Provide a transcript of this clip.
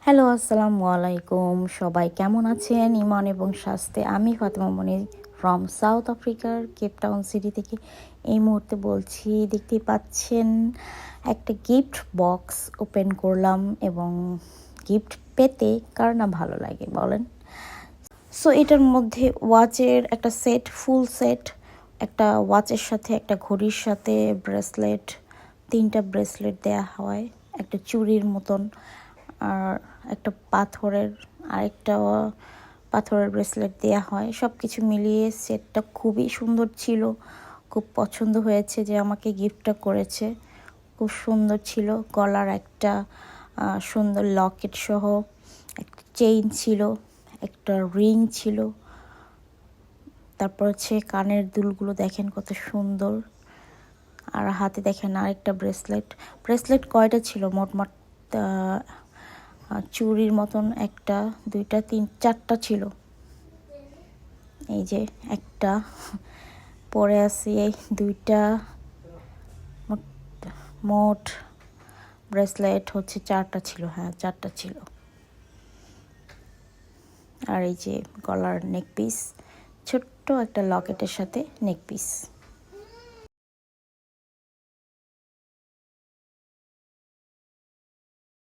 Hello, আসসালামু আলাইকুম। সবাই কেমন আছেন? ইমান এবং স্বাস্থ্যে আমি ফাতেমা মনি ফ্রম সাউথ আফ্রিকার কেপটাউন সিটি থেকে এই মুহূর্তে বলছি। দেখতেই পাচ্ছেন একটা গিফট বক্স ওপেন করলাম এবং গিফট পেতে কার না ভালো লাগে বলেন? সো এটার মধ্যে ওয়াচের একটা সেট, ফুল সেট, একটা ওয়াচের সাথে একটা ঘড়ির সাথে ব্রেসলেট, 3টা ব্রেসলেট দেয়া হয়, একটা চুড়ির মতন, আর একটা আরেকটা পাথরের ব্রেসলেট দেয়া হয়। সব কিছু মিলিয়ে সেটটা খুবই সুন্দর ছিল। খুব পছন্দ হয়েছে যে আমাকে গিফটটা করেছে। খুব সুন্দর ছিল। গলার একটা সুন্দর লকেট সহ একটা চেইন ছিল, একটা রিং ছিল। তারপর হচ্ছে কানের দুলগুলো দেখেন কত সুন্দর। আর হাতে দেখেন আরেকটা ব্রেসলেট কয়টা ছিল মোটমাট? চুড়ির মতন একটা, দুইটা, 4টা ছিল। এই যে একটা পরে আছে, এই দুইটা, মোট ব্রেসলেট হচ্ছে 4টা ছিল। হ্যাঁ, 4টা ছিল। আর এই যে গলার নেক পিস, ছোট্ট একটা লকেটের সাথে নেক পিস।